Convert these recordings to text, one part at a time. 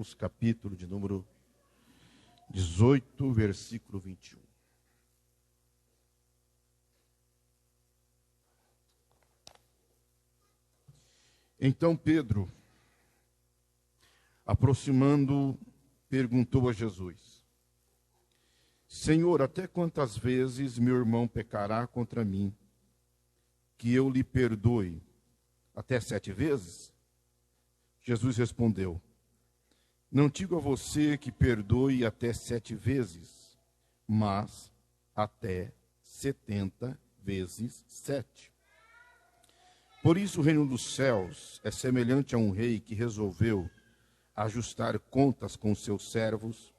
Mateus, capítulo de número 18, versículo 21. Então Pedro, aproximando, perguntou a Jesus: Senhor, até quantas vezes meu irmão pecará contra mim, que eu lhe perdoe? Até 7 vezes? Jesus respondeu: Não digo a você que perdoe até 7 vezes, mas até 70 vezes 7. Por isso o reino dos céus é semelhante a um rei que resolveu ajustar contas com seus servos,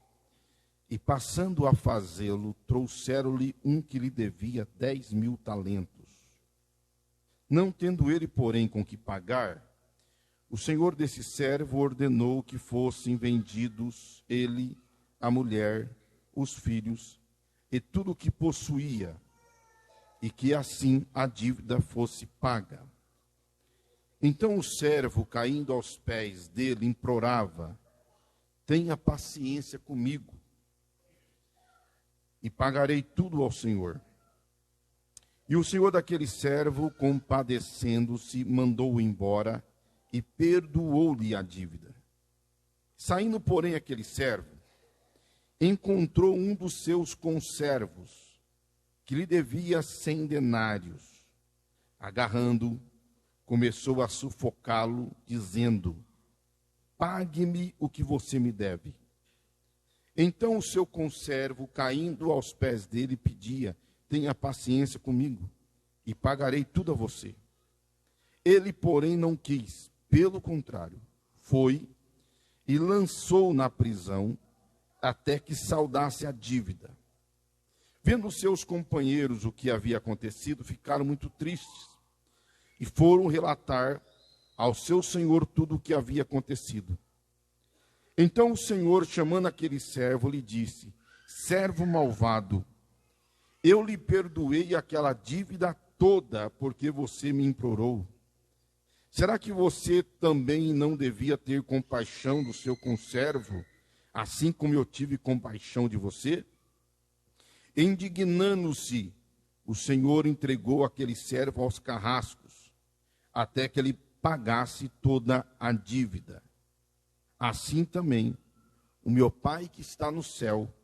e passando a fazê-lo, trouxeram-lhe um que lhe devia 10.000 talentos. Não tendo ele, porém, com que pagar, o senhor desse servo ordenou que fossem vendidos ele, a mulher, os filhos e tudo o que possuía, e que assim a dívida fosse paga. Então o servo, caindo aos pés dele, implorava: Tenha paciência comigo, e pagarei tudo ao senhor. E o senhor daquele servo, compadecendo-se, mandou-o embora e perdoou-lhe a dívida. Saindo, porém, aquele servo, encontrou um dos seus conservos, que lhe devia 100 denários. Agarrando-o, começou a sufocá-lo, dizendo: Pague-me o que você me deve. Então o seu conservo, caindo aos pés dele, pedia: Tenha paciência comigo, e pagarei tudo a você. Ele, porém, não quis. Pelo contrário, foi e lançou na prisão até que saldasse a dívida. Vendo seus companheiros o que havia acontecido, ficaram muito tristes e foram relatar ao seu senhor tudo o que havia acontecido. Então o senhor, chamando aquele servo, lhe disse: Servo malvado, eu lhe perdoei aquela dívida toda porque você me implorou. Será que você também não devia ter compaixão do seu conservo, assim como eu tive compaixão de você? Indignando-se, o senhor entregou aquele servo aos carrascos, até que ele pagasse toda a dívida. Assim também, o meu Pai que está no céu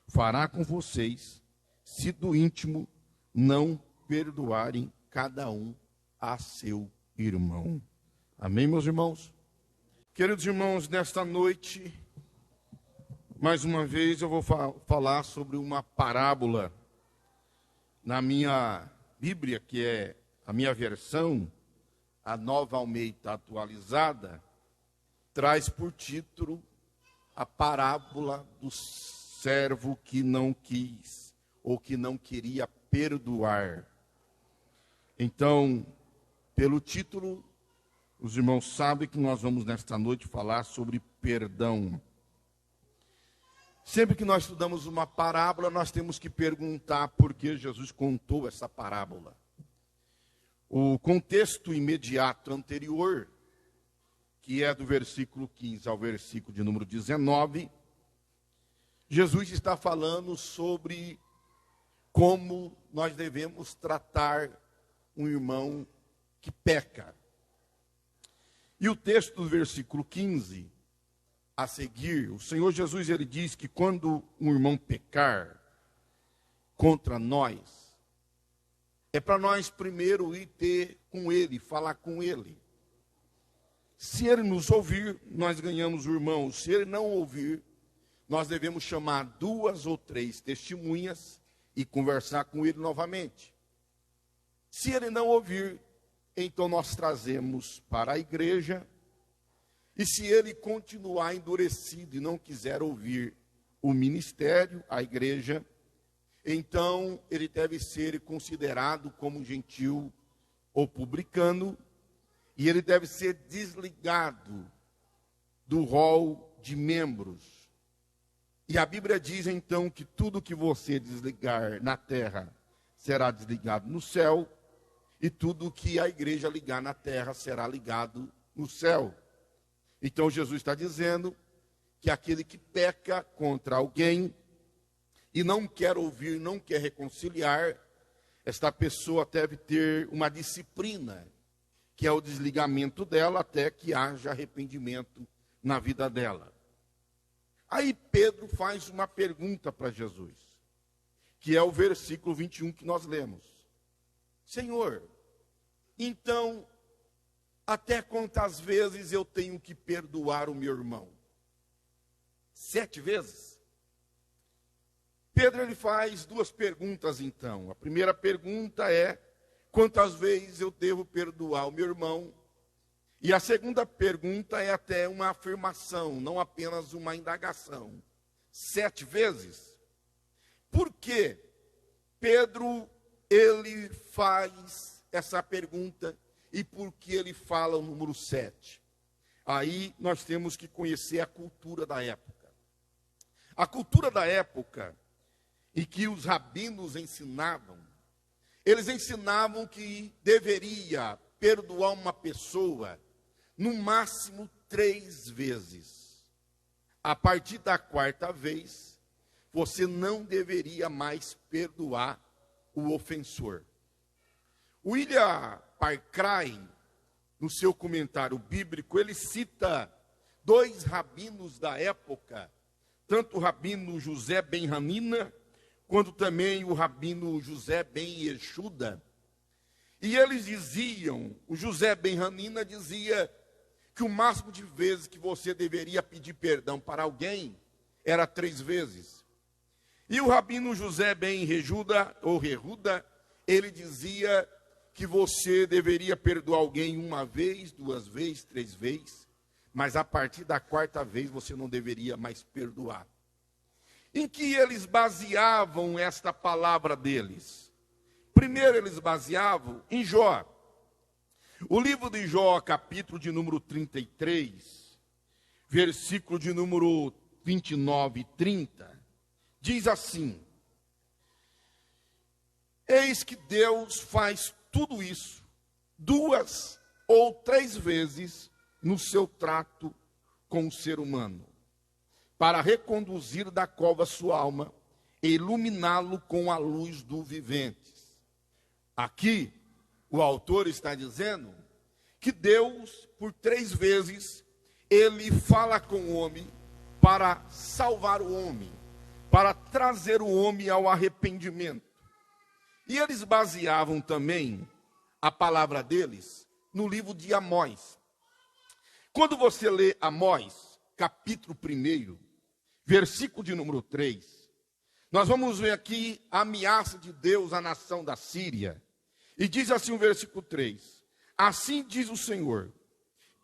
fará com vocês, se do íntimo não perdoarem cada um a seu irmão. Amém, meus irmãos? Queridos irmãos, nesta noite, mais uma vez eu vou falar sobre uma parábola na minha Bíblia, que é a minha versão, a Nova Almeida atualizada, traz por título a parábola do servo que não quis ou que não queria perdoar. Então, pelo título, os irmãos sabem que nós vamos nesta noite falar sobre perdão. Sempre que nós estudamos uma parábola, nós temos que perguntar por que Jesus contou essa parábola. O contexto imediato anterior, que é do versículo 15 ao versículo de número 19, Jesus está falando sobre como nós devemos tratar um irmão que peca. E o texto do versículo 15, a seguir, o Senhor Jesus, ele diz que quando um irmão pecar contra nós, é para nós primeiro ir ter com ele, falar com ele. Se ele nos ouvir, nós ganhamos o irmão. Se ele não ouvir, nós devemos chamar 2 ou 3 testemunhas e conversar com ele novamente. Se ele não ouvir, então nós trazemos para a igreja. E se ele continuar endurecido e não quiser ouvir o ministério, a igreja, então ele deve ser considerado como gentil ou publicano, e ele deve ser desligado do rol de membros. E a Bíblia diz então que tudo que você desligar na terra será desligado no céu, e tudo que a igreja ligar na terra será ligado no céu. Então Jesus está dizendo que aquele que peca contra alguém e não quer ouvir, não quer reconciliar, esta pessoa deve ter uma disciplina, que é o desligamento dela até que haja arrependimento na vida dela. Aí Pedro faz uma pergunta para Jesus, que é o versículo 21 que nós lemos. Senhor, então, até quantas vezes eu tenho que perdoar o meu irmão? 7 vezes? Pedro ele faz 2 perguntas então. A primeira pergunta é: quantas vezes eu devo perdoar o meu irmão? E a segunda pergunta é até uma afirmação, não apenas uma indagação. 7 vezes? Por que Pedro ele faz essa pergunta e por que ele fala o número 7? Aí nós temos que conhecer a cultura da época. A cultura da época em que os rabinos ensinavam, eles ensinavam que deveria perdoar uma pessoa no máximo 3 vezes. A partir da 4ª vez, você não deveria mais perdoar o ofensor. William Parcray, no seu comentário bíblico, ele cita 2 rabinos da época, tanto o rabino José ben Hanina, quanto também o rabino José ben Yeshuda. E eles diziam, o José ben Hanina dizia que o máximo de vezes que você deveria pedir perdão para alguém era 3 vezes. E o rabino José ben Rejuda, ou Rehuda, ele dizia que você deveria perdoar alguém 1 vez, 2 vezes, 3 vezes, mas a partir da 4ª vez você não deveria mais perdoar. Em que eles baseavam esta palavra deles? Primeiro eles baseavam em Jó. O livro de Jó, capítulo de número 33, versículo de número 29 e 30, diz assim: eis que Deus faz tudo isso 2 ou 3 vezes no seu trato com o ser humano, para reconduzir da cova sua alma e iluminá-lo com a luz do vivente. Aqui, o autor está dizendo que Deus, por 3 vezes, ele fala com o homem para salvar o homem, para trazer o homem ao arrependimento. E eles baseavam também a palavra deles no livro de Amós. Quando você lê Amós, capítulo 1, versículo de número 3, nós vamos ver aqui a ameaça de Deus à nação da Síria. E diz assim o versículo 3: assim diz o Senhor,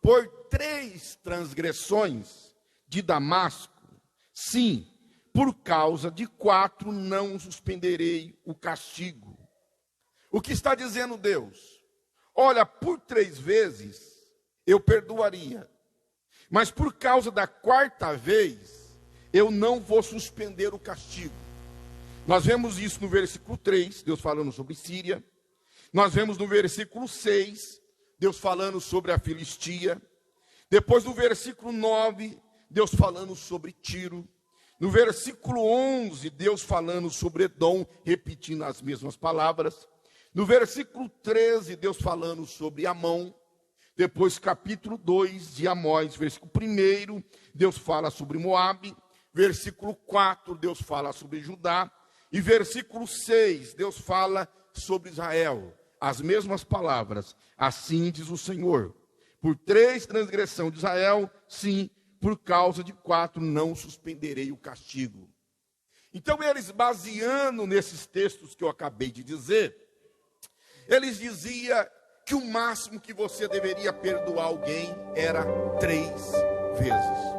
por 3 transgressões de Damasco, sim, por causa de 4 não suspenderei o castigo. O que está dizendo Deus? Olha, por 3 vezes eu perdoaria, mas por causa da 4ª vez, eu não vou suspender o castigo. Nós vemos isso no versículo 3, Deus falando sobre Síria. Nós vemos no versículo 6, Deus falando sobre a Filistia. Depois no versículo 9, Deus falando sobre Tiro. No versículo 11, Deus falando sobre Edom, repetindo as mesmas palavras. No versículo 13, Deus falando sobre Amon. Depois capítulo 2 de Amós, versículo 1, Deus fala sobre Moabe. Versículo 4, Deus fala sobre Judá. E versículo 6, Deus fala sobre Israel. As mesmas palavras. Assim diz o Senhor: por 3 transgressão de Israel, sim, por causa de 4 não suspenderei o castigo. Então eles, baseando nesses textos que eu acabei de dizer, eles diziam que o máximo que você deveria perdoar alguém era 3 vezes.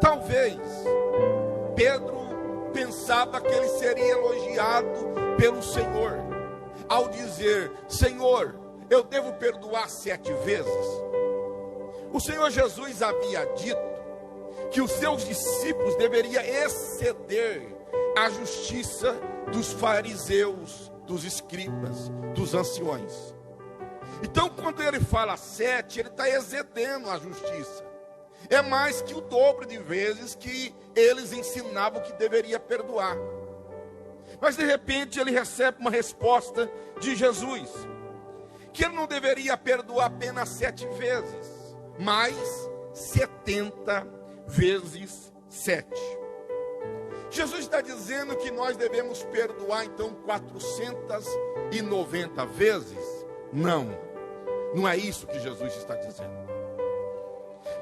Talvez Pedro pensava que ele seria elogiado pelo Senhor ao dizer: Senhor, eu devo perdoar 7 vezes. O Senhor Jesus havia dito que os seus discípulos deveriam exceder a justiça dos fariseus, dos escribas, dos anciões. Então, quando ele fala 7, ele está excedendo a justiça. É mais que o dobro de vezes que eles ensinavam que deveria perdoar. Mas de repente ele recebe uma resposta de Jesus, que ele não deveria perdoar apenas 7 vezes, mas 70 vezes 7. Jesus está dizendo que nós devemos perdoar então 490 vezes? Não, não é isso que Jesus está dizendo.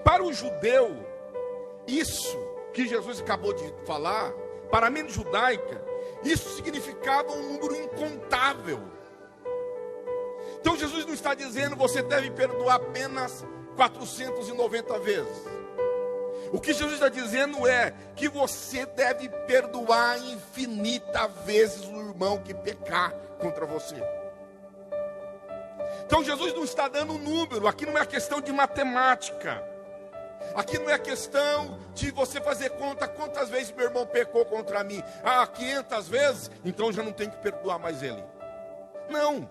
Para o judeu, isso que Jesus acabou de falar, para a mente judaica, isso significava um número incontável. Então Jesus não está dizendo você deve perdoar apenas 490 vezes. O que Jesus está dizendo é que você deve perdoar infinitas vezes o irmão que pecar contra você. Então Jesus não está dando um número, aqui não é questão de matemática. Aqui não é questão de você fazer conta quantas vezes meu irmão pecou contra mim. 500 vezes, então já não tem que perdoar mais ele. Não.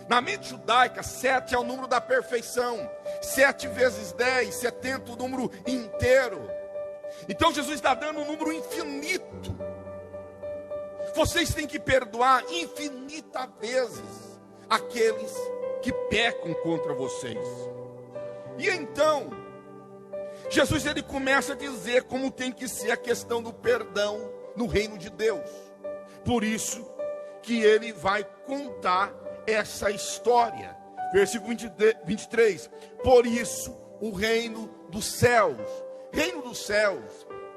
Na mente judaica, 7 é o número da perfeição. 7 vezes 10, 70, o número inteiro. Então Jesus está dando um número infinito. Vocês têm que perdoar infinitas vezes aqueles que pecam contra vocês. E então, Jesus ele começa a dizer como tem que ser a questão do perdão no reino de Deus. Por isso que ele vai contar essa história. Versículo 23. Por isso o reino dos céus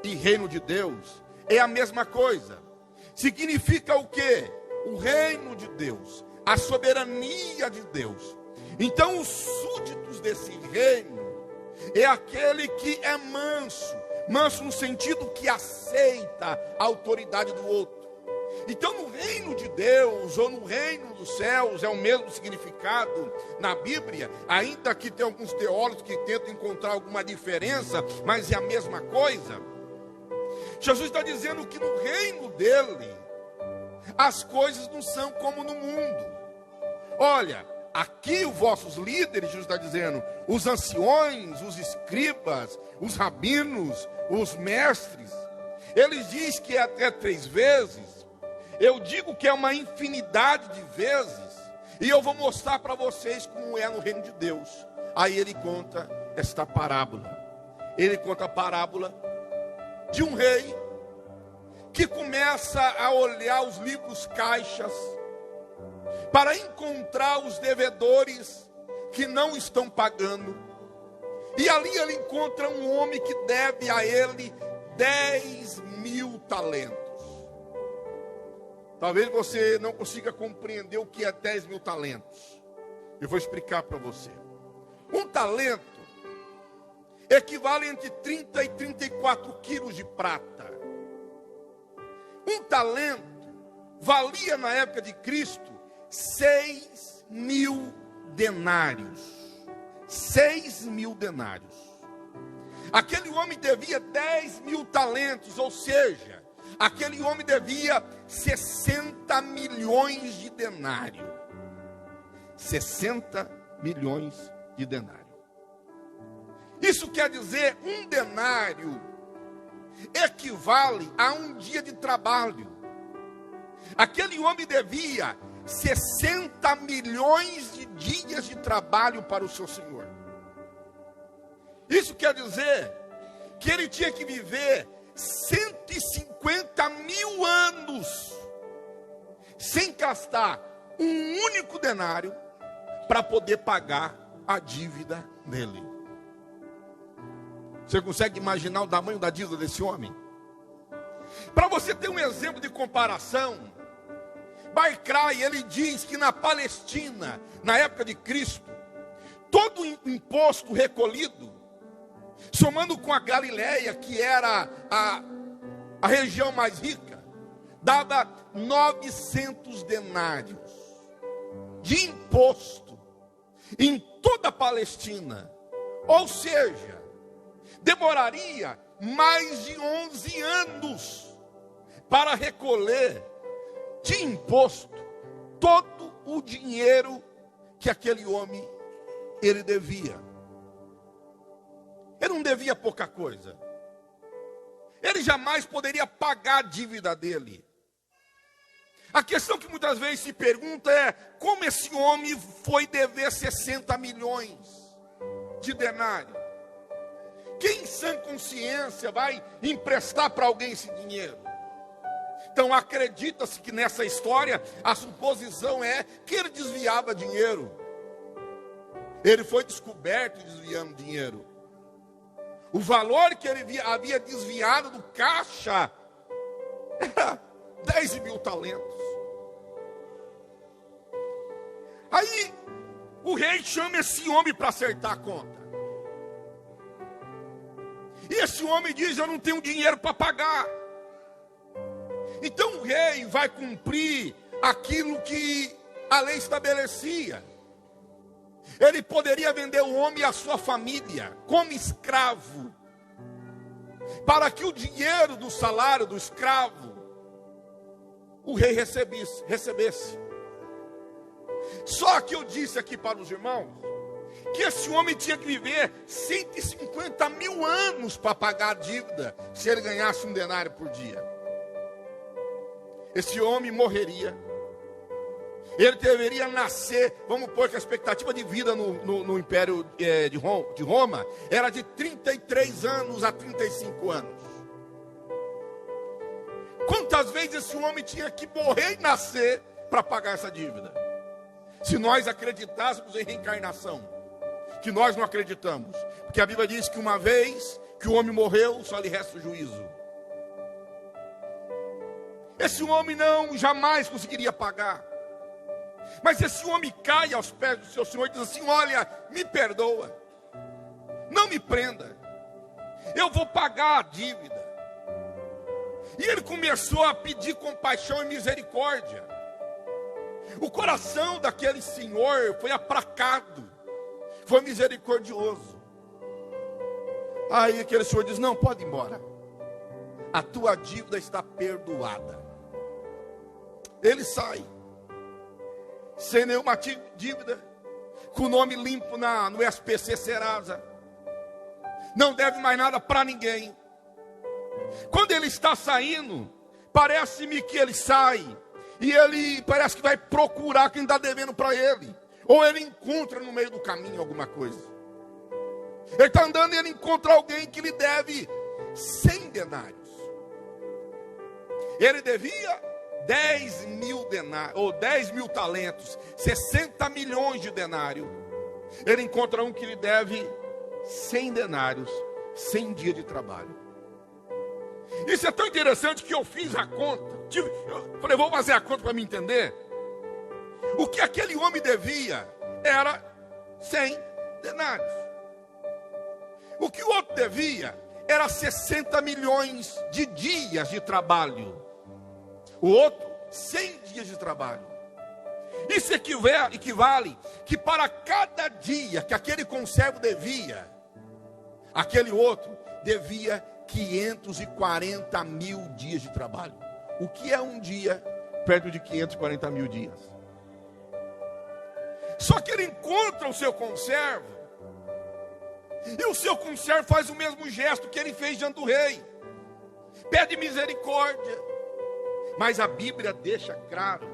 e reino de Deus é a mesma coisa. Significa o quê? O reino de Deus, a soberania de Deus. Então os súditos desse reino é aquele que é manso no sentido que aceita a autoridade do outro. Então no reino de Deus ou no reino dos céus é o mesmo significado na Bíblia, ainda que tem alguns teólogos que tentam encontrar alguma diferença, mas é a mesma coisa. Jesus está dizendo que no reino dele as coisas não são como no mundo. Olha, aqui os vossos líderes, Jesus está dizendo, os anciões, os escribas, os rabinos, os mestres, eles dizem que é até 3 vezes. Eu digo que é uma infinidade de vezes, e eu vou mostrar para vocês como é no reino de Deus. Aí ele conta esta parábola. Ele conta a parábola de um rei que começa a olhar os livros caixas para encontrar os devedores que não estão pagando. E ali ele encontra um homem que deve a ele 10.000 talentos. Talvez você não consiga compreender o que é 10.000 talentos. Eu vou explicar para você. Um talento equivale entre 30 e 34 quilos de prata. Um talento valia na época de Cristo 6.000 denários. 6.000 denários. Aquele homem devia 10.000 talentos, ou seja, aquele homem devia 60 milhões de denário. 60 milhões de denário. Isso quer dizer, um denário equivale a um dia de trabalho. Aquele homem devia 60 milhões de dias de trabalho para o seu Senhor. Isso quer dizer que ele tinha que viver 150 mil anos sem gastar um único denário para poder pagar a dívida dele. Você consegue imaginar o tamanho da dívida desse homem? Para você ter um exemplo de comparação, Baikraj, ele diz que na Palestina, na época de Cristo, todo o imposto recolhido, somando com a Galileia, que era a região mais rica, dava 900 denários de imposto em toda a Palestina. Ou seja, demoraria mais de 11 anos para recolher de imposto todo o dinheiro que aquele homem ele devia. Ele não devia pouca coisa. Ele jamais poderia pagar a dívida dele. A questão que muitas vezes se pergunta é: como esse homem foi dever 60 milhões de denários? Quem em sã consciência vai emprestar para alguém esse dinheiro? Então acredita-se que nessa história a suposição é que ele desviava dinheiro. Ele foi descoberto desviando dinheiro. O valor que ele havia desviado do caixa era 10 mil talentos. Aí o rei chama esse homem para acertar a conta. E esse homem diz: eu não tenho dinheiro para pagar. Então o rei vai cumprir aquilo que a lei estabelecia. Ele poderia vender o homem e a sua família como escravo, para que o dinheiro do salário do escravo o rei recebesse. Só que eu disse aqui para os irmãos que esse homem tinha que viver 150 mil anos para pagar a dívida, se ele ganhasse um denário por dia. Esse homem morreria. Ele deveria nascer, vamos pôr que a expectativa de vida no Império de Roma era de 33 anos a 35 anos. Quantas vezes esse homem tinha que morrer e nascer para pagar essa dívida? Se nós acreditássemos em reencarnação, que nós não acreditamos, porque a Bíblia diz que uma vez que o homem morreu, só lhe resta o juízo. Esse homem jamais conseguiria pagar. Mas esse homem cai aos pés do seu Senhor e diz assim: olha, me perdoa, não me prenda, eu vou pagar a dívida. E ele começou a pedir compaixão e misericórdia. O coração daquele senhor foi aplacado, foi misericordioso. Aí aquele senhor diz: não, pode ir embora, a tua dívida está perdoada. Ele sai, sem nenhuma dívida, com o nome limpo no SPC Serasa, não deve mais nada para ninguém. Quando ele está saindo, parece-me que ele sai e ele parece que vai procurar quem está devendo para ele, ou ele encontra no meio do caminho alguma coisa. Ele está andando e ele encontra alguém que lhe deve 100 denários. Ele devia 10 mil denários, ou 10 mil talentos, 60 milhões de denários. Ele encontra um que lhe deve 100 denários, 100 dias de trabalho. Isso é tão interessante que eu fiz a conta. Eu falei: vou fazer a conta para me entender. O que aquele homem devia era 100 denários. O que o outro devia era 60 milhões de dias de trabalho. O outro, 100 dias de trabalho. Isso equivale que para cada dia que aquele conservo devia, aquele outro devia 540 mil dias de trabalho. O que é um dia perto de 540 mil dias? Só que ele encontra o seu conservo, e o seu conservo faz o mesmo gesto que ele fez diante do rei: pede misericórdia. Mas a Bíblia deixa claro,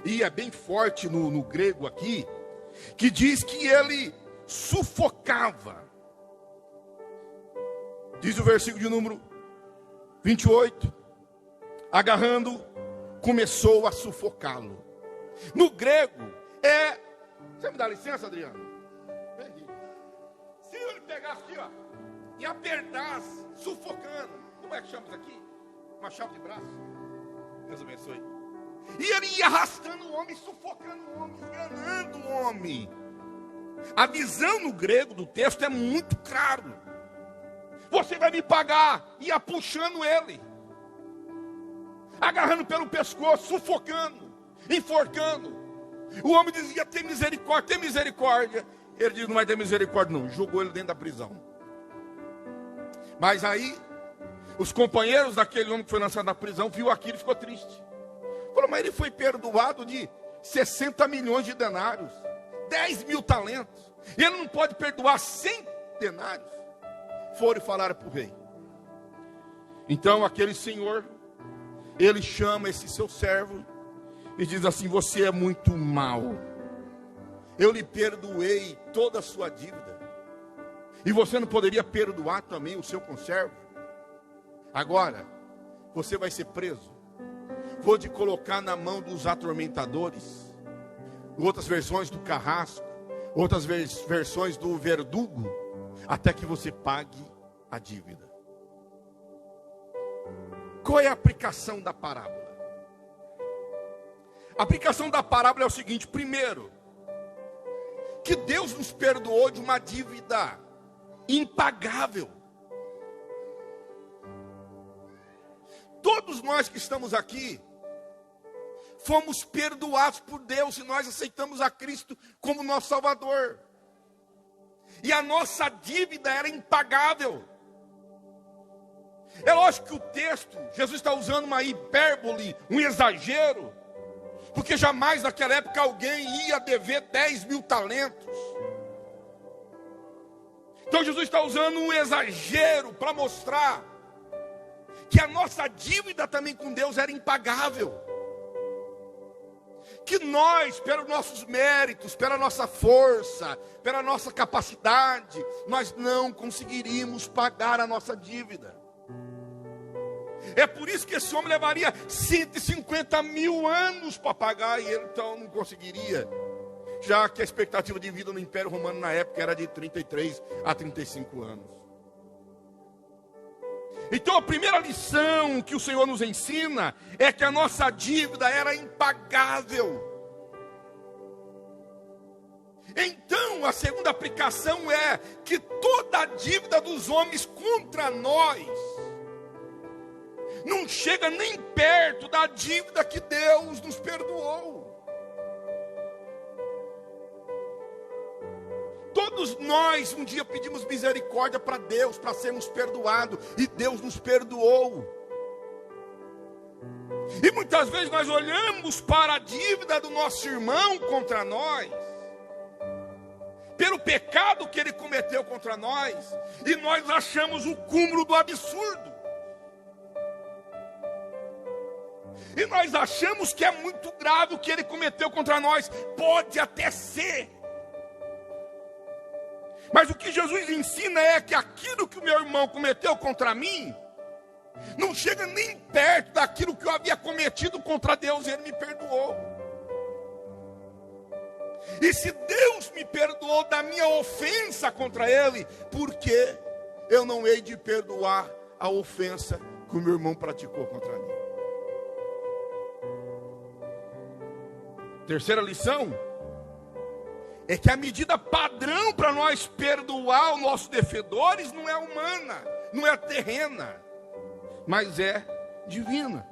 e é bem forte no grego aqui, que diz que ele sufocava. Diz o versículo de número 28, agarrando, começou a sufocá-lo. No grego você me dá licença, Adriano? Se ele pegasse aqui, ó, e apertasse, sufocando, como é que chama isso aqui? Uma chave de braço. Deus abençoe. E ele ia arrastando o homem, sufocando o homem, enganando o homem. A visão no grego do texto é muito claro. Você vai me pagar. Ia puxando ele, agarrando pelo pescoço, sufocando, enforcando. O homem dizia: tem misericórdia, tem misericórdia. Ele diz: não vai ter misericórdia não. Jogou ele dentro da prisão. Mas aí os companheiros daquele homem que foi lançado na prisão viu aquilo e ficou triste. Falou: mas ele foi perdoado de 60 milhões de denários, 10 mil talentos. Ele não pode perdoar 100 denários. foram falar para o rei. Então aquele senhor, ele chama esse seu servo e diz assim: você é muito mau. Eu lhe perdoei toda a sua dívida. E você não poderia perdoar também o seu conservo? Agora, você vai ser preso. Vou te colocar na mão dos atormentadores. Outras versões do carrasco. Outras versões do verdugo. Até que você pague a dívida. Qual é a aplicação da parábola? A aplicação da parábola é o seguinte: primeiro, que Deus nos perdoou de uma dívida impagável. Todos nós que estamos aqui fomos perdoados por Deus e nós aceitamos a Cristo como nosso Salvador. E a nossa dívida era impagável. É lógico que o texto, Jesus está usando uma hipérbole, um exagero, porque jamais naquela época alguém ia dever 10 mil talentos. Então Jesus está usando um exagero para mostrar que a nossa dívida também com Deus era impagável. Que nós, pelos nossos méritos, pela nossa força, pela nossa capacidade, nós não conseguiríamos pagar a nossa dívida. É por isso que esse homem levaria 150 mil anos para pagar, e ele então não conseguiria, já que a expectativa de vida no Império Romano na época era de 33 a 35 anos. Então a primeira lição que o Senhor nos ensina é que a nossa dívida era impagável. Então a segunda aplicação é que toda a dívida dos homens contra nós não chega nem perto da dívida que Deus nos perdoou. Todos nós um dia pedimos misericórdia para Deus, para sermos perdoados, e Deus nos perdoou. E muitas vezes nós olhamos para a dívida do nosso irmão contra nós, pelo pecado que ele cometeu contra nós, e nós achamos o cúmulo do absurdo. E nós achamos que é muito grave o que ele cometeu contra nós. Pode até ser. Mas o que Jesus ensina é que aquilo que o meu irmão cometeu contra mim não chega nem perto daquilo que eu havia cometido contra Deus, e ele me perdoou. E se Deus me perdoou da minha ofensa contra ele, por que eu não hei de perdoar a ofensa que o meu irmão praticou contra mim? Terceira lição é que a medida padrão para nós perdoar os nossos devedores não é humana, não é terrena, mas é divina.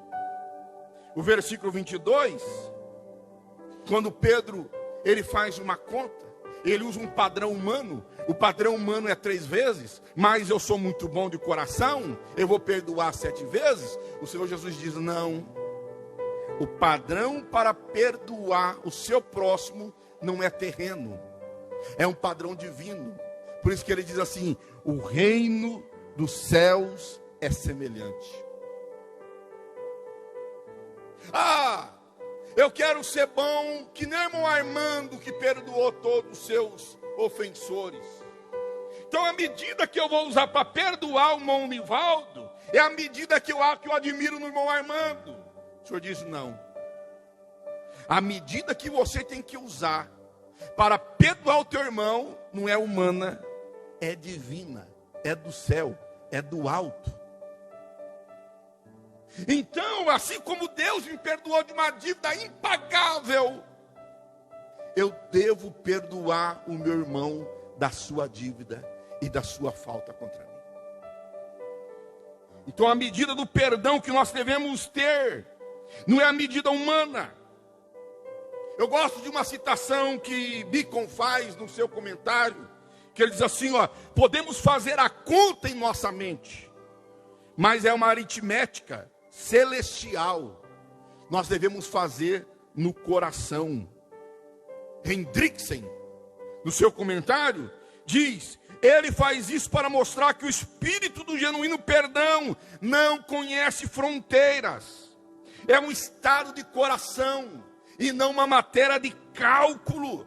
O versículo 22, quando Pedro ele faz uma conta, ele usa um padrão humano. O padrão humano é 3 vezes, mas eu sou muito bom de coração, eu vou perdoar 7 vezes. O Senhor Jesus diz: não. O padrão para perdoar o seu próximo não é terreno, é um padrão divino. Por isso que ele diz assim: o reino dos céus é semelhante. Eu quero ser bom que nem o irmão Armando, que perdoou todos os seus ofensores. Então a medida que eu vou usar para perdoar o irmão Nivaldo é a medida que eu admiro no irmão Armando. O Senhor diz: não. A medida que você tem que usar para perdoar o teu irmão não é humana, é divina, é do céu, é do alto. Então, assim como Deus me perdoou de uma dívida impagável, eu devo perdoar o meu irmão da sua dívida e da sua falta contra mim. Então a medida do perdão que nós devemos ter não é a medida humana. Eu gosto de uma citação que Bacon faz no seu comentário, que ele diz assim, podemos fazer a conta em nossa mente, mas é uma aritmética celestial. Nós devemos fazer no coração. Hendrickson, no seu comentário, diz: Ele faz isso para mostrar que o espírito do genuíno perdão não conhece fronteiras. É um estado de coração e não uma matéria de cálculo.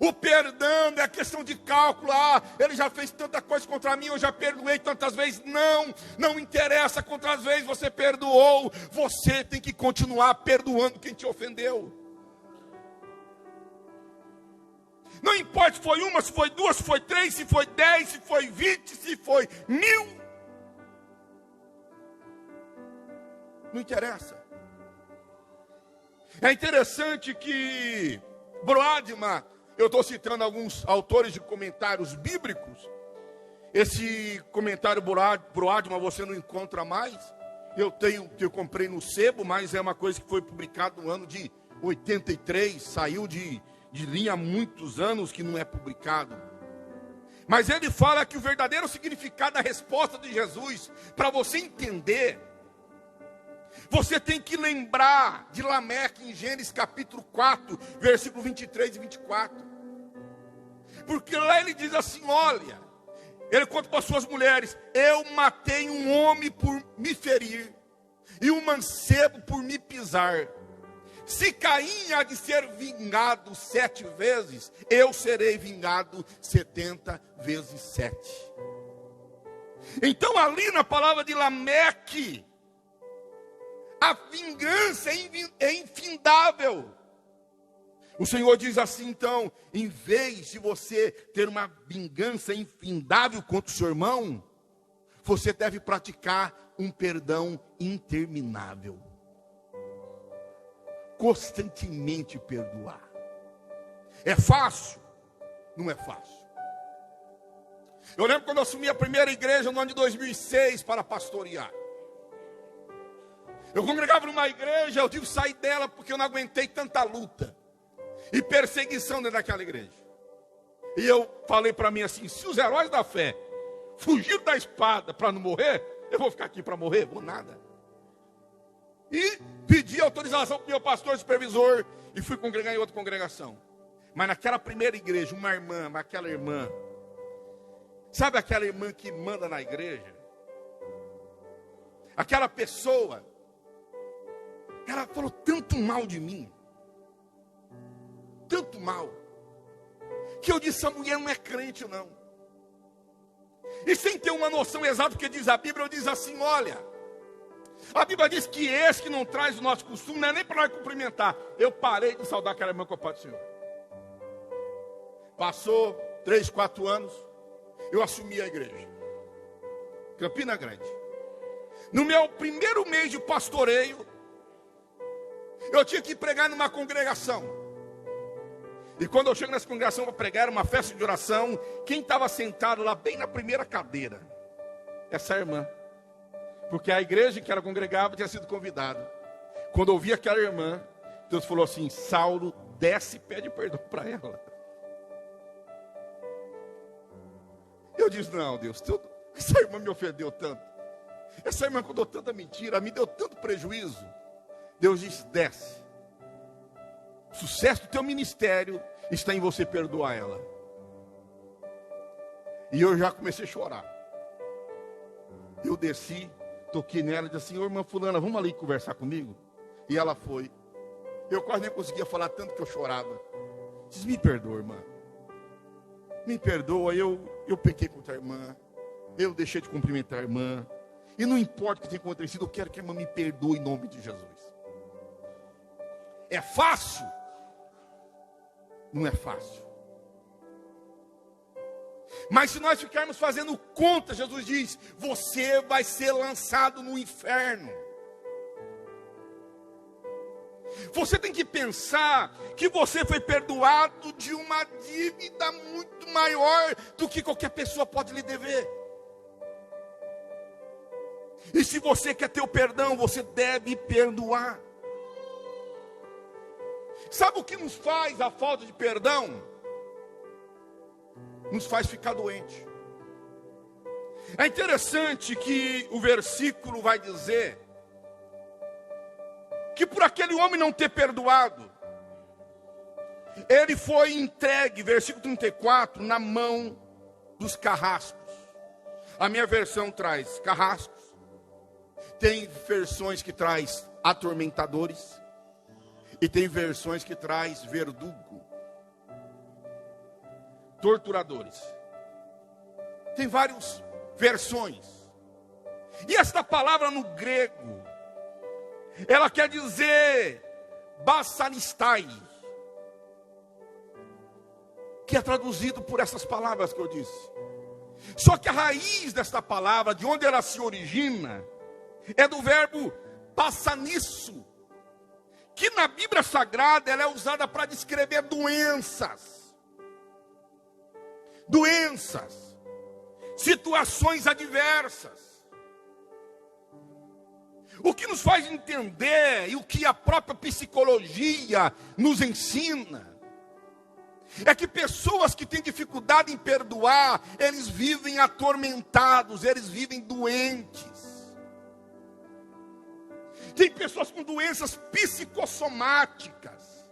O perdão não é questão de cálculo. Ele já fez tanta coisa contra mim, eu já perdoei tantas vezes. Não interessa quantas vezes você perdoou. Você tem que continuar perdoando quem te ofendeu. Não importa se foi uma, se foi duas, se foi três, se foi 10, se foi 20, se foi 1000. Não interessa. É interessante que Broadman, eu estou citando alguns autores de comentários bíblicos. Esse comentário Broadman você não encontra mais. Eu comprei no sebo, mas é uma coisa que foi publicada no ano de 83, saiu de linha há muitos anos que não é publicado. Mas ele fala que o verdadeiro significado da resposta de Jesus, para você entender, você tem que lembrar de Lameque em Gênesis capítulo 4, versículo 23 e 24. Porque lá ele diz assim, olha, ele conta para as suas mulheres, eu matei um homem por me ferir, e um mancebo por me pisar. Se Caim há de ser vingado 7 vezes, eu serei vingado 70 vezes 7. Então ali na palavra de Lameque, a vingança é infindável. O Senhor diz assim, então, em vez de você ter uma vingança infindável contra o seu irmão, você deve praticar um perdão interminável. Constantemente perdoar. É fácil? Não é fácil. Eu lembro quando eu assumi a primeira igreja no ano de 2006 para pastorear. Eu congregava numa igreja, eu tive que sair dela porque eu não aguentei tanta luta e perseguição dentro daquela igreja. E eu falei para mim assim, se os heróis da fé fugiram da espada para não morrer, eu vou ficar aqui para morrer? Vou nada. E pedi autorização para o meu pastor supervisor e fui congregar em outra congregação. Mas naquela primeira igreja, aquela irmã, sabe aquela irmã que manda na igreja? Aquela pessoa, ela falou tanto mal de mim, tanto mal, que eu disse, essa mulher não é crente não. E sem ter uma noção exata do que diz a Bíblia, eu disse assim, olha, a Bíblia diz que esse que não traz o nosso costume, não é nem para nós cumprimentar. Eu parei de saudar aquela irmã com a paz do Senhor. Passou 3, 4 anos, eu assumi a igreja, Campina Grande. No meu primeiro mês de pastoreio, eu tinha que pregar numa congregação. E quando eu chego nessa congregação para pregar, era uma festa de oração, quem estava sentado lá bem na primeira cadeira? Essa irmã. Porque a igreja em que ela congregava tinha sido convidada. Quando eu vi aquela irmã, Deus falou assim, Saulo, desce e pede perdão para ela. Eu disse, não Deus, essa irmã me ofendeu tanto. Essa irmã contou tanta mentira, me deu tanto prejuízo. Deus disse, desce. O sucesso do teu ministério está em você perdoar ela. E eu já comecei a chorar. Eu desci, toquei nela e disse assim, ô irmã fulana, vamos ali conversar comigo? E ela foi. Eu quase nem conseguia falar tanto que eu chorava. Diz, me perdoa, irmã. Me perdoa, eu pequei contra a irmã. Eu deixei de cumprimentar a irmã. E não importa o que tenha acontecido, eu quero que a irmã me perdoe em nome de Jesus. É fácil? Não é fácil. Mas se nós ficarmos fazendo conta, Jesus diz, você vai ser lançado no inferno. Você tem que pensar que você foi perdoado de uma dívida muito maior do que qualquer pessoa pode lhe dever. E se você quer ter o perdão, você deve perdoar. Sabe o que nos faz a falta de perdão? Nos faz ficar doente. É interessante que o versículo vai dizer que por aquele homem não ter perdoado, ele foi entregue, versículo 34, na mão dos carrascos. A minha versão traz carrascos. Tem versões que traz atormentadores. E tem versões que traz verdugo. Torturadores. Tem várias versões. E esta palavra no grego, ela quer dizer basanistai, que é traduzido por essas palavras que eu disse. Só que a raiz desta palavra, de onde ela se origina, é do verbo passanisso, que na Bíblia Sagrada ela é usada para descrever doenças. Doenças, situações adversas. O que nos faz entender, e o que a própria psicologia nos ensina, é que pessoas que têm dificuldade em perdoar, eles vivem atormentados, eles vivem doentes. Tem pessoas com doenças psicossomáticas.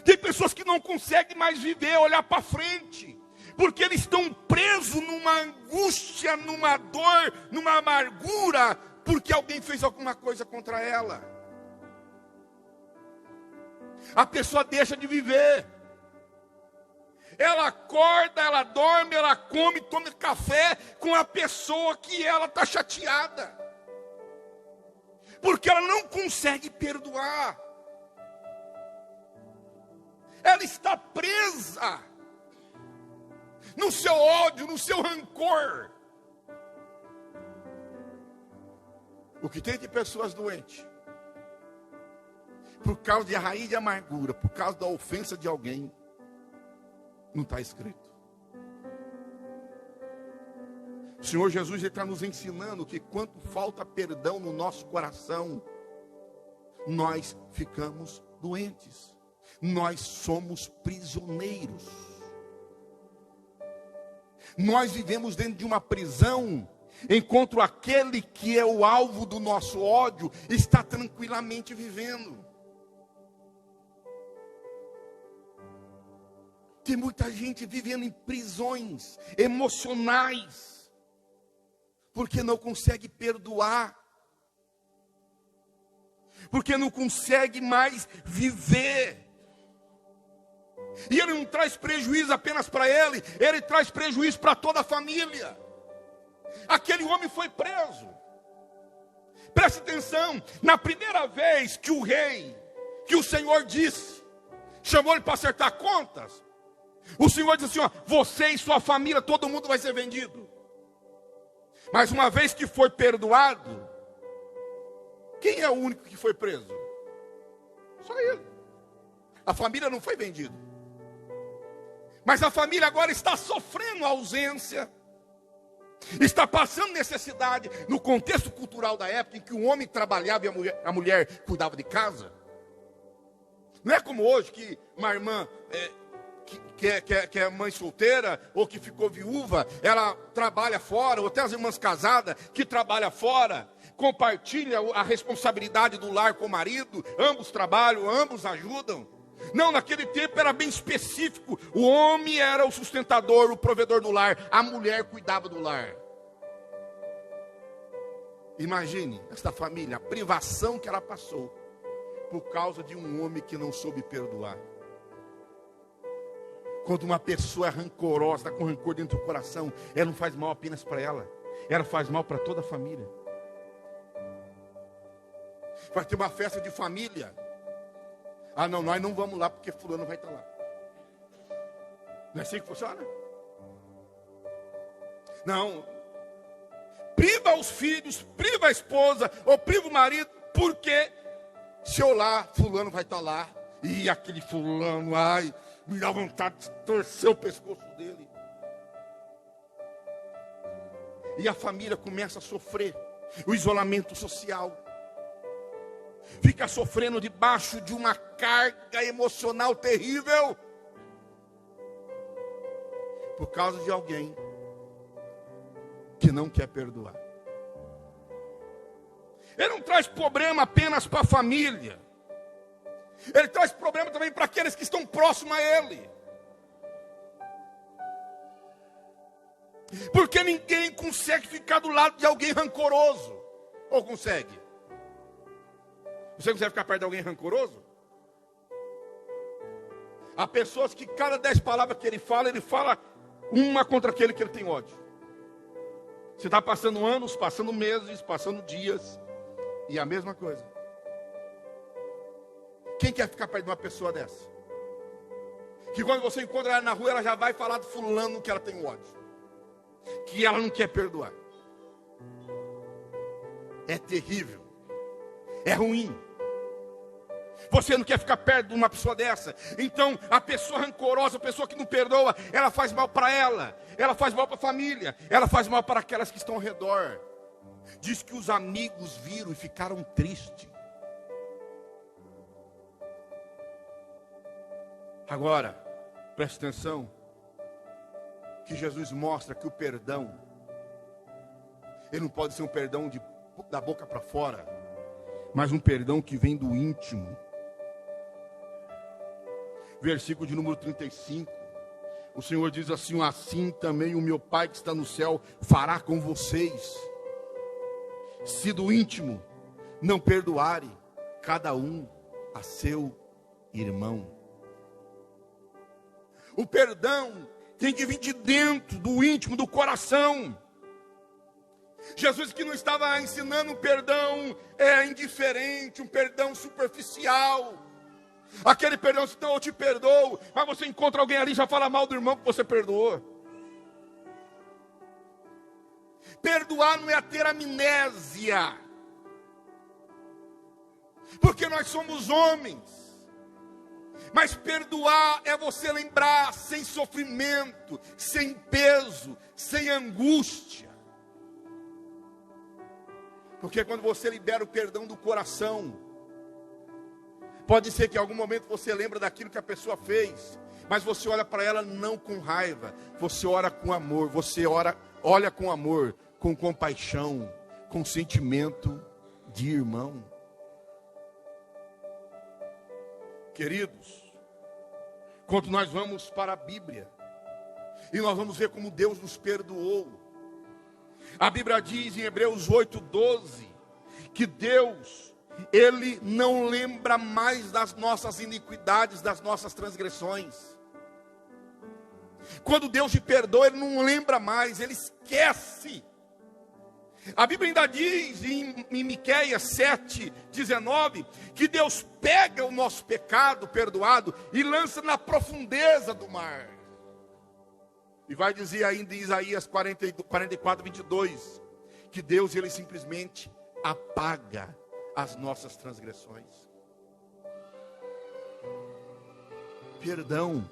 Tem pessoas que não conseguem mais viver, olhar para frente, porque eles estão presos numa angústia, numa dor, numa amargura, porque alguém fez alguma coisa contra ela. A pessoa deixa de viver. Ela acorda, ela dorme, ela come, toma café com a pessoa que ela está chateada. Porque ela não consegue perdoar. Ela está presa no seu ódio, no seu rancor. O que tem de pessoas doentes, por causa de raiz de amargura, por causa da ofensa de alguém, não está escrito. O Senhor Jesus está nos ensinando que quando falta perdão no nosso coração, nós ficamos doentes. Nós somos prisioneiros. Nós vivemos dentro de uma prisão, enquanto aquele que é o alvo do nosso ódio está tranquilamente vivendo. Tem muita gente vivendo em prisões emocionais, porque não consegue perdoar, porque não consegue mais viver. E ele não traz prejuízo apenas para ele, ele traz prejuízo para toda a família. Aquele homem foi preso. Preste atenção, na primeira vez que o rei, que o Senhor disse, chamou ele para acertar contas, o Senhor disse assim, ó, você e sua família, todo mundo vai ser vendido. Mas uma vez que foi perdoado, quem é o único que foi preso? Só ele. A família não foi vendida. Mas a família agora está sofrendo ausência, está passando necessidade, no contexto cultural da época, em que o homem trabalhava e a mulher cuidava de casa. Não é como hoje, que uma irmã que é mãe solteira, ou que ficou viúva, ela trabalha fora, ou até as irmãs casadas, que trabalham fora, compartilha a responsabilidade do lar com o marido, ambos trabalham, ambos ajudam. Não, naquele tempo era bem específico, o homem era o sustentador, o provedor do lar, a mulher cuidava do lar. Imagine esta família, a privação que ela passou, por causa de um homem que não soube perdoar. Quando uma pessoa é rancorosa, está com rancor dentro do coração, ela não faz mal apenas para ela, ela faz mal para toda a família. Vai ter uma festa de família. Ah, não, nós não vamos lá porque fulano vai estar lá. Não é assim que funciona? Não. Priva os filhos, priva a esposa, ou priva o marido, porque se eu lá, fulano vai estar lá. E aquele fulano, ai, me dá vontade de torcer o pescoço dele. E a família começa a sofrer o isolamento social. Fica sofrendo debaixo de uma carga emocional terrível, por causa de alguém que não quer perdoar. Ele não traz problema apenas para a família, Ele traz problema também para aqueles que estão próximos a Ele. Porque ninguém consegue ficar do lado de alguém rancoroso. Ou consegue? Você consegue ficar perto de alguém rancoroso? Há pessoas que cada 10 palavras que ele fala uma contra aquele que ele tem ódio. Você está passando anos, passando meses, passando dias, e a mesma coisa. Quem quer ficar perto de uma pessoa dessa? Que quando você encontra ela na rua, ela já vai falar do fulano que ela tem ódio, que ela não quer perdoar. É terrível, é ruim. Você não quer ficar perto de uma pessoa dessa. Então, a pessoa rancorosa, a pessoa que não perdoa, ela faz mal para ela faz mal para a família, ela faz mal para aquelas que estão ao redor. Diz que os amigos viram e ficaram tristes. Agora, preste atenção, que Jesus mostra que o perdão, ele não pode ser um perdão da boca para fora, mas um perdão que vem do íntimo. Versículo de número 35, o Senhor diz assim: assim também o meu Pai que está no céu fará com vocês, se do íntimo não perdoarem cada um a seu irmão. O perdão tem que vir de dentro, do íntimo, do coração. Jesus que não estava ensinando um perdão indiferente, um perdão superficial. Aquele perdão, então eu te perdoo, mas você encontra alguém ali e já fala mal do irmão que você perdoou. Perdoar não é ter amnésia, porque nós somos homens. Mas perdoar é você lembrar sem sofrimento, sem peso, sem angústia. Porque quando você libera o perdão do coração, pode ser que em algum momento você lembra daquilo que a pessoa fez, mas você olha para ela não com raiva, você ora com amor, você olha com amor, com compaixão, com sentimento de irmão. Queridos, quando nós vamos para a Bíblia, e nós vamos ver como Deus nos perdoou. A Bíblia diz em Hebreus 8:12, que Deus, Ele não lembra mais das nossas iniquidades, das nossas transgressões. Quando Deus te perdoa, Ele não lembra mais, Ele esquece. A Bíblia ainda diz em Miqueias 7:19, que Deus pega o nosso pecado perdoado e lança na profundeza do mar. E vai dizer ainda em Isaías 44:22, que Deus, Ele simplesmente apaga as nossas transgressões. Perdão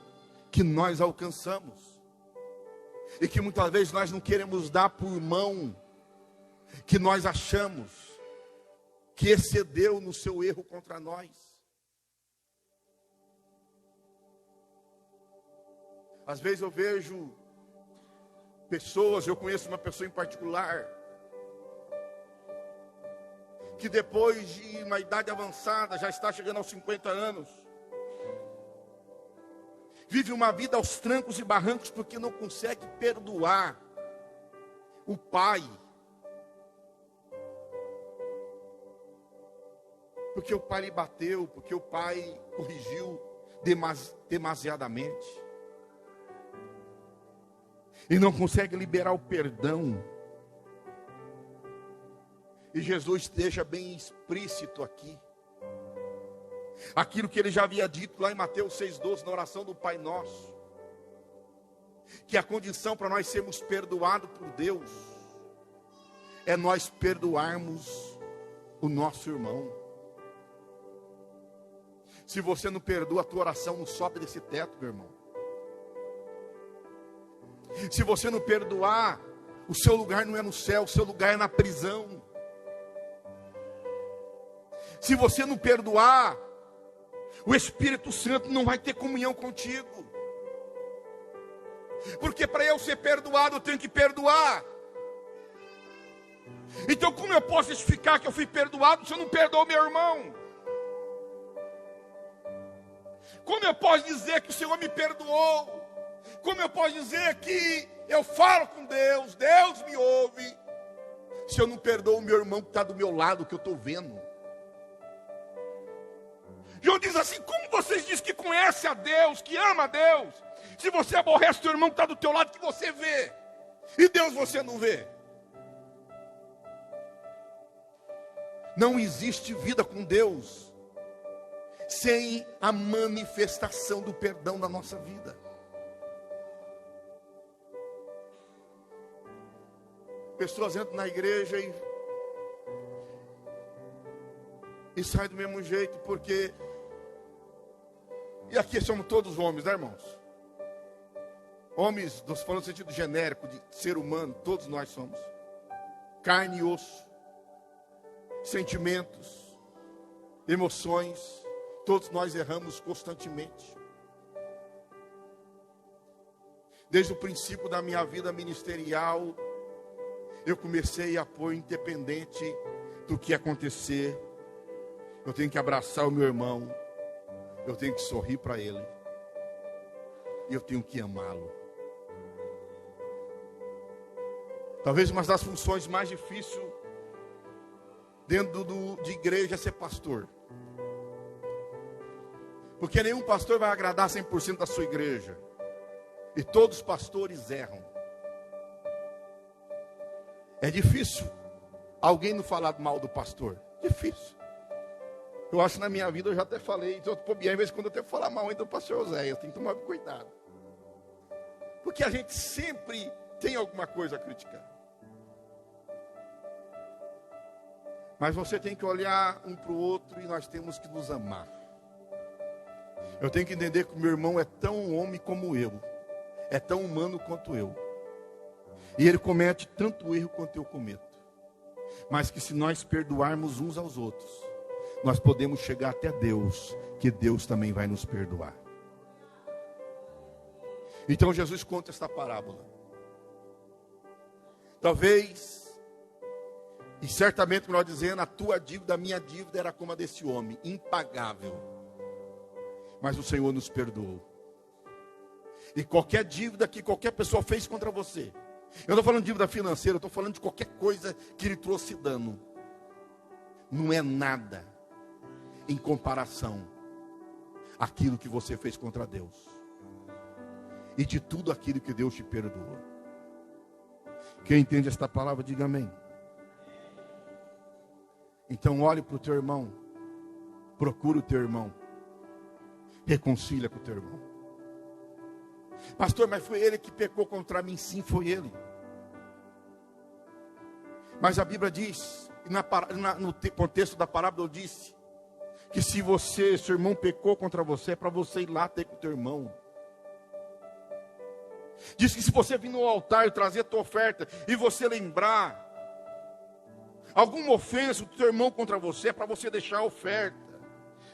que nós alcançamos, e que muitas vezes nós não queremos dar para o irmão que nós achamos que excedeu no seu erro contra nós. Às vezes eu vejo pessoas, eu conheço uma pessoa em particular, que depois de uma idade avançada, já está chegando aos 50 anos, vive uma vida aos trancos e barrancos, porque não consegue perdoar o pai, porque o pai lhe bateu, porque o pai corrigiu demasiadamente, e não consegue liberar o perdão. E Jesus deixa bem explícito aqui aquilo que ele já havia dito lá em Mateus 6:12, na oração do Pai Nosso, que a condição para nós sermos perdoados por Deus é nós perdoarmos o nosso irmão. Se você não perdoa, a tua oração não sobe desse teto, meu irmão. Se você não perdoar, o seu lugar não é no céu, o seu lugar é na prisão. Se você não perdoar, o Espírito Santo não vai ter comunhão contigo. Porque para eu ser perdoado, eu tenho que perdoar. Então como eu posso justificar que eu fui perdoado se eu não perdoo meu irmão? Como eu posso dizer que o Senhor me perdoou? Como eu posso dizer que eu falo com Deus, Deus me ouve, se eu não perdoo o meu irmão que está do meu lado, que eu estou vendo? João diz assim: como vocês dizem que conhece a Deus, que ama a Deus, se você aborrece o teu irmão que está do teu lado, que você vê, e Deus você não vê? Não existe vida com Deus sem a manifestação do perdão na nossa vida. Pessoas entram na igreja e saem do mesmo jeito, porque... E aqui somos todos homens, né, irmãos? Homens, nós falamos no sentido genérico, de ser humano, todos nós somos. Carne e osso, sentimentos, emoções, todos nós erramos constantemente. Desde o princípio da minha vida ministerial, eu comecei a pôr, independente do que acontecer, eu tenho que abraçar o meu irmão, eu tenho que sorrir para ele, e eu tenho que amá-lo. Talvez uma das funções mais difíceis dentro de igreja é ser pastor. Porque nenhum pastor vai agradar 100% da sua igreja. E todos os pastores erram. É difícil alguém não falar mal do pastor. Difícil. Eu acho que na minha vida eu já até falei. Então, às vezes quando eu tenho que falar mal ainda do pastor José, eu tenho que tomar cuidado. Porque a gente sempre tem alguma coisa a criticar. Mas você tem que olhar um para o outro e nós temos que nos amar. Eu tenho que entender que o meu irmão é tão homem como eu. É tão humano quanto eu. E ele comete tanto erro quanto eu cometo. Mas que se nós perdoarmos uns aos outros, nós podemos chegar até Deus, que Deus também vai nos perdoar. Então Jesus conta esta parábola. Talvez, e certamente melhor dizendo, a tua dívida, a minha dívida era como a desse homem, impagável. Mas o Senhor nos perdoou. E qualquer dívida que qualquer pessoa fez contra você, eu não estou falando de dívida financeira, eu estou falando de qualquer coisa que lhe trouxe dano, não é nada em comparação àquilo que você fez contra Deus e de tudo aquilo que Deus te perdoou. Quem entende esta palavra, diga amém. Então olhe para o teu irmão, procure o teu irmão, reconcilia com o teu irmão. Pastor, mas foi ele que pecou contra mim. Sim, foi ele. Mas a Bíblia diz, no contexto da parábola disse, que se seu irmão pecou contra você, é para você ir lá ter com o teu irmão. Diz que se você vir no altar e trazer a tua oferta, e você lembrar alguma ofensa do teu irmão contra você, é para você deixar a oferta.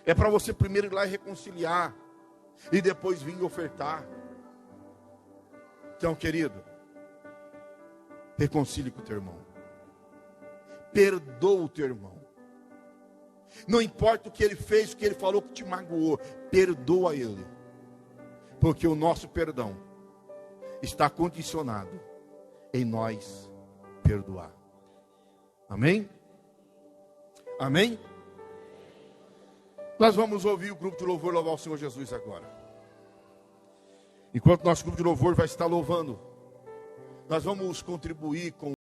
É para você primeiro ir lá e reconciliar, e depois vir ofertar. Então, querido, reconcilie com o teu irmão. Perdoa o teu irmão. Não importa o que ele fez, o que ele falou que te magoou, perdoa ele. Porque o nosso perdão está condicionado em nós perdoar. Amém? Amém? Nós vamos ouvir o grupo de louvor louvar o Senhor Jesus agora. Enquanto nosso grupo de louvor vai estar louvando, nós vamos contribuir com